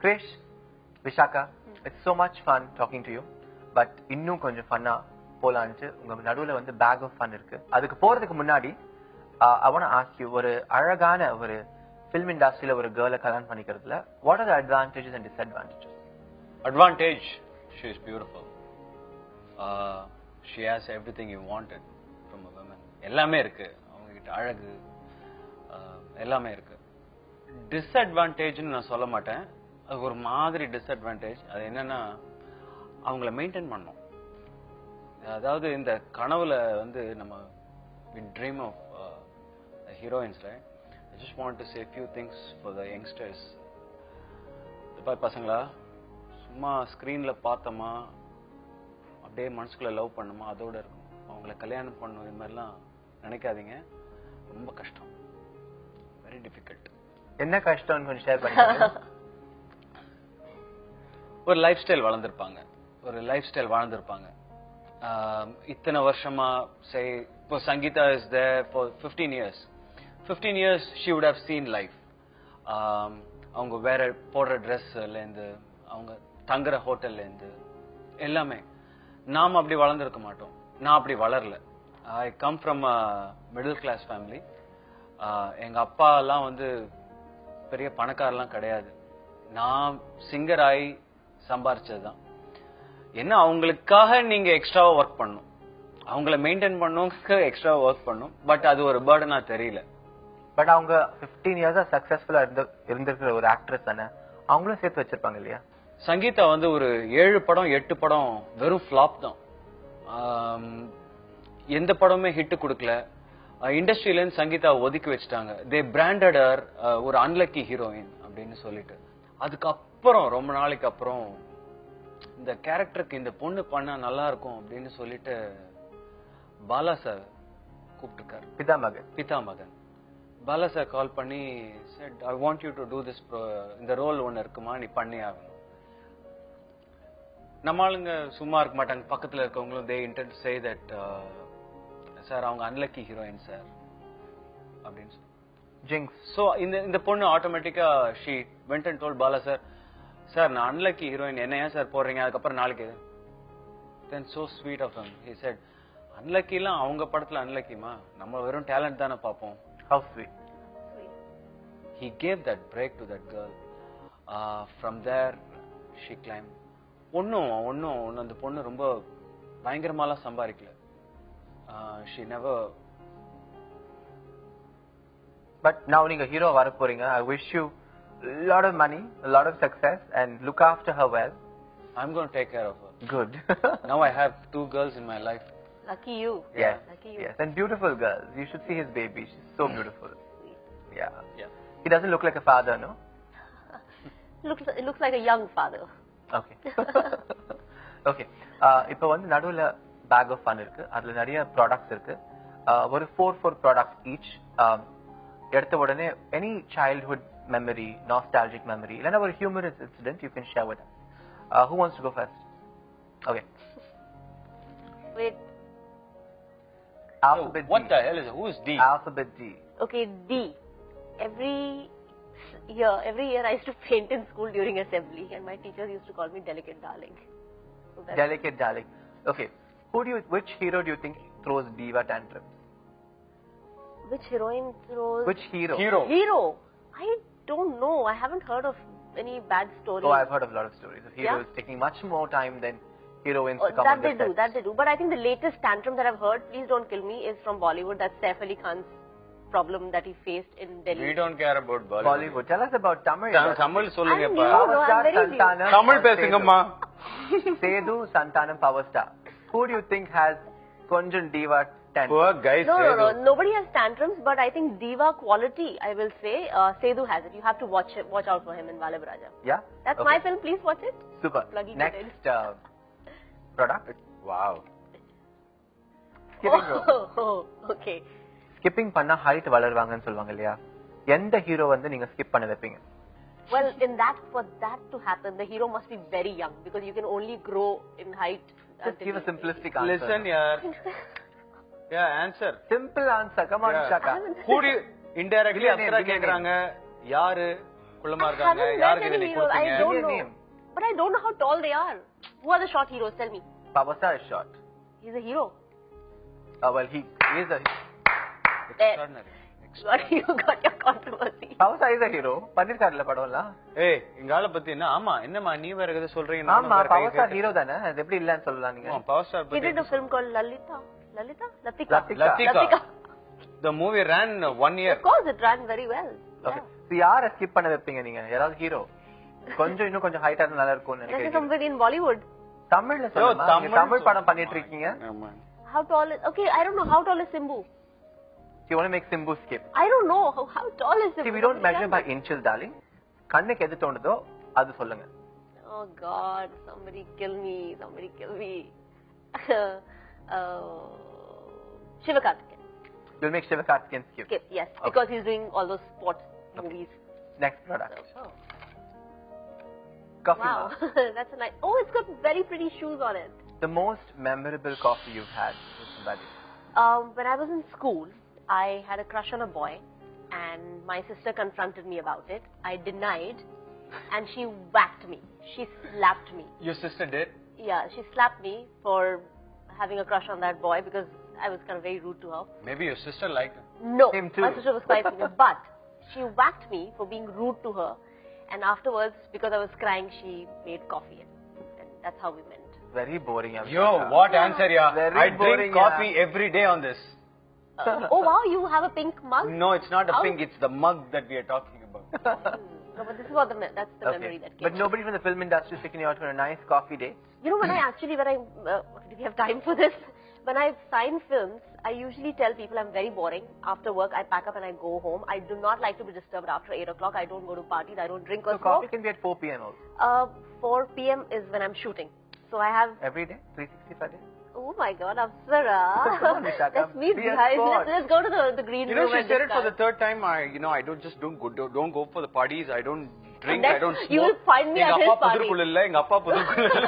Krish, Vishaka, it's so much fun talking to you. But இன்னும் கொஞ்சம் ஃபன்னா போலான்னு உங்க நடுவுல வந்து பேக் ஆஃப் ஃபன் இருக்கு. அதுக்கு போறதுக்கு முன்னாடி I want to ask you, ஒரு அழகான ஒரு film industryல ஒரு girl-ஐ கல்யாணம் பண்ணிக்கிறதுல what are the advantages and disadvantages? Advantage, she is beautiful. She has everything you wanted from a woman. எல்லாமே இருக்கு. அவங்க கிட்ட அழகு எல்லாமே இருக்கு. டிஸ்அட்வான்டேஜ்னு நான் சொல்ல மாட்டேன். அது ஒரு மாதிரி டிஸ்அட்வான்டேஜ். அது என்னன்னா அவங்கள மெயின்டைன் பண்ணணும். அதாவது இந்த கனவுல வந்து நம்ம we dream of the heroines, right? I just want to say a few things for the youngsters. இப்ப பசங்களா சும்மா ஸ்கிரீன்ல பார்த்தோமா அப்படியே மனசுக்குள்ள லவ் பண்ணுமா அதோட இருக்கும். அவங்கள கல்யாணம் பண்ணணும் இது மாதிரிலாம் நினைக்காதீங்க. ரொம்ப கஷ்டம். Very difficult. என்ன கஷ்டம்னு கொஞ்சம் ஷேர் பண்ணுங்க. ஒரு லைஃப் ஸ்டைல் வாழ்ந்திருப்பாங்க. இத்தனை வருஷமா இப்போ Sangeetha is there for 15 years. 15 years she would have seen life. அவங்க வேற போடுற ட்ரெஸ்ல இருந்து அவங்க தங்குற ஹோட்டல்ல இருந்து எல்லாமே. நாம் அப்படி வளர்ந்துருக்க மாட்டோம். நான் அப்படி வளரல. I come from a middle class family. எங்க அப்பா எல்லாம் வந்து பெரிய பணக்காரெல்லாம் கிடையாது. நான் சிங்கர் ஆகி சம்பாரிச்சதுதான். என்ன அவங்களுக்காக நீங்க எக்ஸ்ட்ராவா ஒர்க் பண்ணும், அவங்கள மெயின்டைன் பண்ணும், எக்ஸ்ட்ராவா ஒர்க் பண்ணும். பட் அது ஒரு பர்டனா தெரியல. பட் அவங்க 15 years சக்சஸ்ஃபுல்லா இருந்திருக்கிற ஒரு ஆக்ட்ரஸ் தானே, அவங்களும் சேர்த்து வச்சிருப்பாங்க இல்லையா? சங்கீதா வந்து ஒரு 7 படம் 8 படம் வெறும் ஃபிளாப் தான். எந்த படமே ஹிட் கொடுக்கல. இண்டஸ்ட்ரியில இருந்து சங்கீதா ஒதுக்கி வச்சுட்டாங்க. தே பிராண்டட் ஹர் ஒரு அன்லக்கி ஹீரோயின் அப்படின்னு சொல்லிட்டு. அதுக்கப்புறம் ரொம்ப நாளைக்கு அப்புறம் இந்த கேரக்டருக்கு இந்த பொண்ணு பண்ணா நல்லா இருக்கும் அப்படின்னு சொல்லிட்டு பாலா சார் கூப்பிட்டுருக்காரு. பிதாமகன் பாலா சார் கால் பண்ணி said I want you to do this, இந்த ரோல் ஒன்னு இருக்குமா, நீ பண்ணி ஆகணும். நம்ம ஆளுங்க சும்மா இருக்க மாட்டாங்க. பக்கத்துல இருக்கவங்களும் they intend to say that sir அவங்க அன்லக்கி ஹீரோயின் சார் அப்படின்னு சொல்லி ஜிங்ஸ். சோ இந்த பொண்ணு ஆட்டோமேட்டிக்கா she went and told Bala sir, sir நான் அன்லக்கி ஹீரோயின், என்ன ஏன் சார் போடுறீங்க, அதுக்கப்புறம் நாளைக்கு. then so sweet of him, he said அன்லக்கிலாம் அவங்க படத்துல அன்லக்கிமா, நம்ம வெறும் டேலண்ட் தானே பார்ப்போம். how sweet. He gave that break to that girl. From there she climbed. ஒன்னும் அந்த பொண்ணு ரொம்ப பயங்கரமாலாம் சம்பாதிக்கல. she never. but now நீங்க ஹீரோ வர போறீங்க. I wish you a lot of money, a lot of success, and look after her well. I'm going to take care of her. Good. Now I have 2 girls in my life. Lucky you. Yes. Lucky you. Yes, and beautiful girls. You should see his baby. She's so beautiful. Yeah. Yeah. He doesn't look like a father, no? Looks like a young father. Okay. Okay. இப்போ வந்து நடுவுல back of fun இருக்கு. அதுல நிறைய products இருக்கு. ஒரு 4 products each. எடுத்த உடனே any childhood memory, nostalgic memory, இல்லனா ஒரு humorous incident you can share with us. Who wants to go first? Okay. Wait. Alphabet D. What the hell is it? Who is D? Alphabet D. Okay, D. Every year I used to paint in school during assembly, and my teachers used to call me delicate darling. So Delicate darling. Okay. Which hero do you think throws diva tantrums? which heroine throws? Which hero? Hero. I don't know. I haven't heard of any bad stories. Oh, I've heard of a lot of stories of heroes taking much more time than heroines to come on the set. That they do. But I think the latest tantrum that I've heard, please don't kill me, is from Bollywood. That's Saif Ali Khan's problem that he faced in Delhi. We don't care about Bollywood. Tell us about Tamil. Tamil சொல்லுங்கப்பா. I'm very new. Tamil பேசுங்கம்மா. Sethu Santanam Power Star. Who do you think has konjan diva tantrums? Poor guy Sethu. No. Nobody has tantrums, but I think diva quality, I will say, Sethu has it. You have to watch out for him in Vallabharaja. Yeah? That's my film. Please watch it. Super. Next product. Wow. Skipping rope. Oh, okay. Skipping பண்ணா height வளருவாங்கன்னு சொல்வாங்க இல்லையா? எந்த hero வந்து நீங்க skip பண்ண வைப்பீங்க? Well, for that to happen, the hero must be very young, because you can only grow in height. Just give a simplistic answer. Listen, yaar. Yeah, answer. Simple answer. Come on, Shaka. Who do you indirectly Apsara கேக்குறாங்க? யாரு குள்ளமா I இருக்காங்க haven't met யாருக்கு இதை any நீ heroes. I கொடுத்தீங்க don't Give me a know. name. But I don't know how tall they are. Who are the short heroes? Tell me. Power Star is short. He's a hero. Well, he is a Extraordinary. What you got your controversy? Power Star is a hero. பண்ணிருக்காருல படம்லாம். ஏய் எங்க ஆளை பத்தி என்ன ஆமா என்னம்மா நீ வேற எதை சொல்றீங்க ஆமா Power Star ஹீரோ தானே. அது எப்படி இல்லன்னு சொல்லலாம் நீங்க? பவர் ஸ்டார் He பத்தி did a film called Lalita. Latika. Latika. The movie ran 1 year. Of course, it ran very well. Okay. So யாரை ஸ்கிப் பண்ண வைப்பீங்க நீங்க? யாராவது ஹீரோ கொஞ்சம் இன்னும் கொஞ்சம் ஹைட்டா இருந்தா நல்லா இருக்கும்னு This is நினைக்கிறீங்க. somebody in Bollywood. தமிழ்ல சொல்லுங்க. நீங்க தமிழ் படம் பண்ணிட்டு இருக்கீங்க. How tall is? Okay, I don't know how tall is Simbu. You want to make Simbu skip? I don't know how tall is Simbu. See, we don't measure by inches, darling. கண்ணுக்கு எது தோணுதோ அது சொல்லுங்க. Oh God, somebody kill me. Somebody kill me. Sivakarthikeyan. You'll make Sivakarthikeyan skip. Skip, yes, Okay. because he's doing all those sports movies. Next product. Oh. Coffee Wow, mug. that's a nice. Oh, it's got very pretty shoes on it. The most memorable coffee you've had with somebody. When I was in school, I had a crush on a boy, and my sister confronted me about it. I denied, and she whacked me. She slapped me. Your sister did? Yeah, she slapped me for having a crush on that boy because I was kind of very rude to her. Maybe your sister liked it. No, Him too. my sister was quite senior, but she whacked me for being rude to her, and afterwards, because I was crying, she made coffee, and that's how we met. Very boring. Yo, what answer, yeah? Very I boring, drink coffee every day on this. Oh wow, you have a pink mug? No, it's not a How? pink, it's the mug that we are talking about. No, but this is what that's the memory that came. But nobody from the film industry is taking you out for a nice coffee date. You know, when I do we have time for this? When I sign films, I usually tell people I'm very boring. After work, I pack up and I go home. I do not like to be disturbed after 8 o'clock. I don't go to parties. I don't drink or So smoke. coffee can be at 4 p.m. also. 4 p.m. is when I'm shooting. So I have... Every day? 365 days? Oh my God, Apsara. Come on, Vishaka. Let's meet Be a guys. sport. Let's go to the green You know, room she and said it for the discuss. third time. I don't go for the parties. I don't drink. Next, I don't smoke. you will find me at his party. எங்க அப்பா புதுக்குள்ள இல்ல.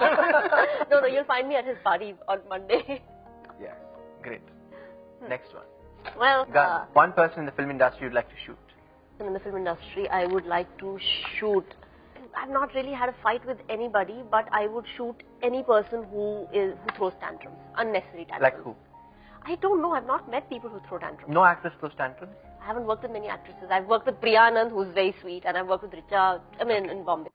No, you'll find me at his party on Monday. Yeah. Great. Next one. Well, Gun. One person in the film industry you'd like to shoot. in the film industry, I would like to shoot. I've not really had a fight with anybody, but I would shoot any person who throws tantrums, unnecessary tantrums. Like who? I don't know. I've not met people who throw tantrums. No actress throws tantrums? I haven't worked with many actresses. I've worked with Priya Anand, who's very sweet, and I've worked with Richa. In Bombay.